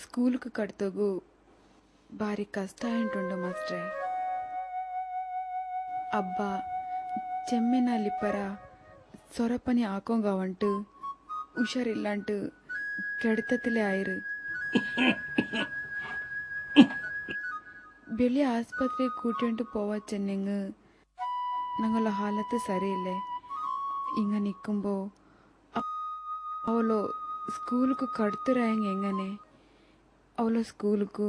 ಸ್ಕೂಲ್ಗೆ ಕಟ್ತೋಗು ಭಾರಿ ಕಷ್ಟ ಆಯ್ತುಂಡು ಮಾಸ್ಟ್ರೆ. ಅಬ್ಬ ಚೆಮ್ಮೆನಲ್ಲಿಪ್ಪರ ಸೊರಪನಿ ಹಾಕೋಂಗವಂಟು ಹುಷಾರಿಲ್ಲಂಟು ಕೆಡ್ತತಿಲೆ ಆಯ್ರು. ಬೆಳಿ ಆಸ್ಪತ್ರೆ കൂട്ടിട്ട് പോവച്ചെന്നെങ്ങ് ഞങ്ങളുടെ ഹാലത്ത് സരിയില്ലേ. ഇങ്ങ നിൽക്കുമ്പോ അവളോ സ്കൂൾക്ക് കടുത്തരായെങ്ക എങ്ങനെ അവളോ സ്കൂൾക്ക്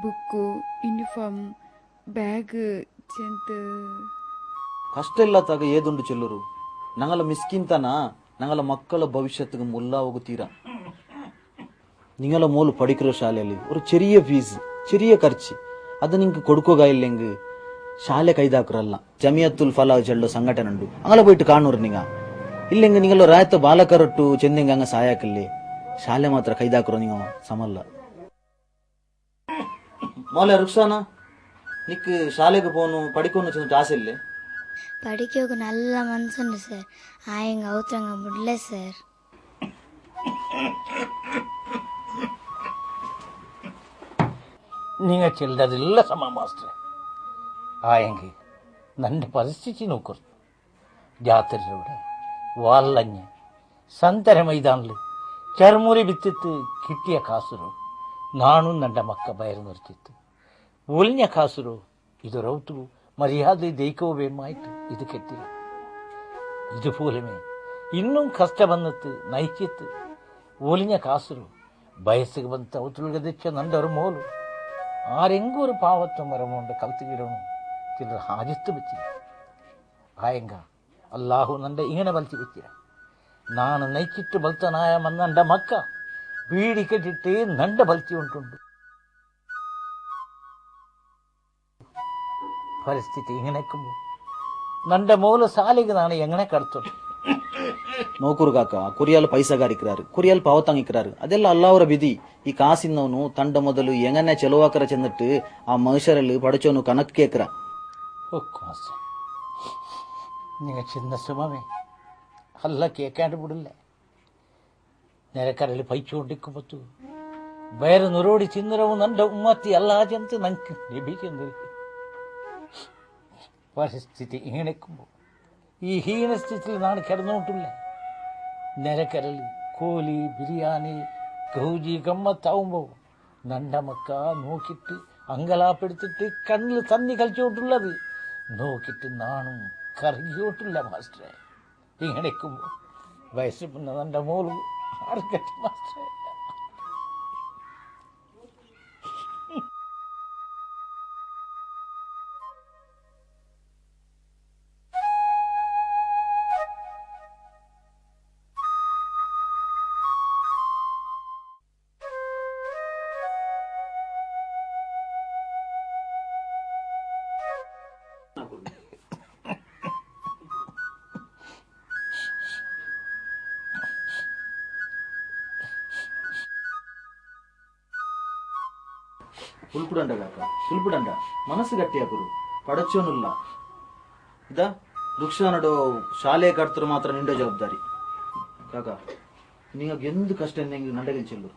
ಬುಕ್ಕು ಯೂನಿಫಾರ್ಮ್ ಬ್ಯಾಗ್ ಚೆಂತ ಕಷ್ಟ ಇಲ್ಲತ್ತಾಗ ಏದುಂಡು ಚೆಲ್ಲರು. ഞങ്ങളെ മിസ്കിൻതന ഞങ്ങളെ മക്കളെ ഭവിഷ്യത്തുക്ക് മുല്ല ಹೋಗುತ್ತೀರಾ. നിങ്ങളെ മോള് പഠിക്കുന്ന ಶಾಲೆಯಲ್ಲಿ ഒരു ചെറിയ ഫീസ് ചെറിയ ಖರ್ಚು ಅದು ನಿಂಗೆ കൊടുക്കുകയില്ലെങ്കിൽ ಶಾಲೆ ಕೈದಾಕರಲ್ಲ. ಜಮಿಯತ್ತುಲ್ ಫಲಾಹ್ ಚೆಲ್ಲೋ ಸಂಘಟನೆ ಉಂಟು, ಅಂಗಲ പോയിട്ട് കാണൂರು ನಿಂಗ. ಇಲ್ಲೆಂಗ ನಿಂಗಲ್ಲ ರಾಯತ ಬಾಲಕರೊಟ್ಟು ಚೆಂದಿಂಗ ಹಂಗ ಸಹಾಯಕಲ್ಲಿ ಶಾಲೆ ಮಾತ್ರ ಕೈದಾಕರು ನೀವು ಸಮಲ್ಲ. മോളെ ರುಕ್ಸಾನ നിക്ക് ಶಾಲೆಗೆ പോನು പഠിക്കുന്നു ചെന്നിട്ട് ಆಸೆ ಇಲ್ಲೇ? പഠിക്കൊക്കെ നല്ല മനസ്സുണ്ട് സാർ. ആയെങ്ക ഔത്രങ്ങ മുടില്ലേ സാർ. നിങ്ങൾ ചെല്ലದಿಲ್ಲ ಸಮ ಮಾಸ್ಟ್ರೆ. ಆಯಂಗೆ ನನ್ನ ಪರಿಸ್ಥಿತಿ ನೋಕರು. ಜಾತ್ರೆയുടെ വാളഞ്ഞ് ಸಂತರ ಮೈದಾನಲು ಚರ್ಮುರಿ ಬಿತ್ತಿತ್ತು ಕಿಟ್ಟಿಯ ಕಾಸುರು ನಾನು ನನ್ನ ಮಕ್ಕ ಬಯರು ನಿರ್ತಿತ್ತು ಒಲಿഞ്ഞ ಕಾಸುರು ಇದು ರೌತು ಮರ್ಯಾದೆ ದೈಕೋವೇಮಾಯ್ತು ಇದು ಕೆಟ್ಟಿಲ್ಲ. ഇതുപോലുമേ ഇന്നും കഷ്ടബന്ധത്ത് നയിച്ചിത്ത് ഒലിഞ്ഞ കാസുರು ಬಯಸ್ಸಿಗೆ ಬಂತ ಅವತುಳ್ಗದೆಚ್ಚ ನಂದವರು ಮೋಲು ಆರೆಂಗೂ ഒരു പാവത്വം വരമുണ്ട് കൽത്തുകിടണു ചിലർ ഹാജത്ത് വെച്ചില്ല. ആയെങ്ക അല്ലാഹു നന്റെ ഇങ്ങനെ ബൽത്തി വെച്ചില്ല. ನಾನು ನೈಚಿಟ್ಟು ಬಲ್ತನಾಯ ಮಂದಂಡ ಮಕ್ಕ ಬೀಡಿ ಕಟ್ಟಿಟ್ಟು ನಂಡ ಬಲ್ತಿ ಉಂಟುಂಟು. ಪರಿಸ್ಥಿತಿ ഇങ്ങനെക്കുമ്പോ ನಂಡ ಮೂಲ ಸಾಲಿಗೆ ನಾನು എങ്ങനെ ಕಡ್ತೊಂಡು ನೋಕೂರು ಕಾಕ ಕೊರಿಯಾಲ್ ಪೈಸಗಾರಿಕ್ರಾರು ಕೊರಿಯಾಲ್ ಪಾವತಾಂಗಿಕ್ರಾರು ಅದೆಲ್ಲ ಅಲ್ಲಾವರ ಬಿಧಿ. ಈ ಕಾಸಿನವನು ತಂಡ ಮೊದಲು ಎಂಗನೆ ಚೆಲುವಾಕರ ಚೆಂದಿಟ್ಟು ಆ ಮನುಷ್ಯರಲ್ಲಿ ಪಡಚೋನು ಕನಕ್ ಕೇಕ್ರ. നിങ്ങൾ ചിന്ന സുമമേ അല്ല കേൾക്കാണ്ട് വിടില്ല. ನೆರೆಕರಲ್ಲಿ ಪೈಚೋണ്ടിಕ್ಕುಬತ್ತು ಬೇರೆ ನುರೋಡಿ ಚಿಂದರವು ನಂಡ ಉಮ್ಮತ್ತಿ ಅಲ್ಲಾಜಂತ ನಂಗೆ ನಿಬಿಕೆಂದರೆ ಪರಿಸ್ಥಿತಿ ಹೀಣೆಕ್ಕುಂಬು ಈ ಹೀನ ಸ್ಥಿತಿಯಲ್ಲಿ ನಾನು ಕೆಡನೋಟಿಲ್ಲ. ನೆರೆಕರಲ್ಲಿ ಕೋಲಿ ಬಿರಿಯಾನಿ ಗೌಜಿ ಗಮ್ಮತ್ತಾവുമ്പോ ನಂಡ ಮಕ್ಕ നോക്കിട്ട് അങ്കലാപ്പെടുത്തിട്ട് കണ്ണിൽ തന്നി കളിച്ചോട്ടുള്ളത് നോക്കിട്ട് നാണും കറങ്ങിയോട്ടില്ല മാസ്റ്ററെ. ഇങ്ങനെക്കുമ്പോ വയസ്സ് പിന്നെ നന്റെ മോള് ആർക്കട്ടെ മാസ്റ്ററെ. ಸುಲ್ಪುಡಂಡ ಕಾಕ ಸುಲ್ಪುಡಂಡ ಮನಸ್ಸು ಗಟ್ಟಿಯಾಕರು ಪಡಚೋನುಲ್ಲ. ಇದ ವೃಕ್ಷ ನಡೋ ಶಾಲೆ ಕರ್ತರು ಮಾತ್ರ ನಿಂಡೋ ಜವಾಬ್ದಾರಿ ಕಾಕ. ನಿಮಗೆ ಎಂದು ಕಷ್ಟ ನಂಡಗೆ ಚೆಲ್ಲರು.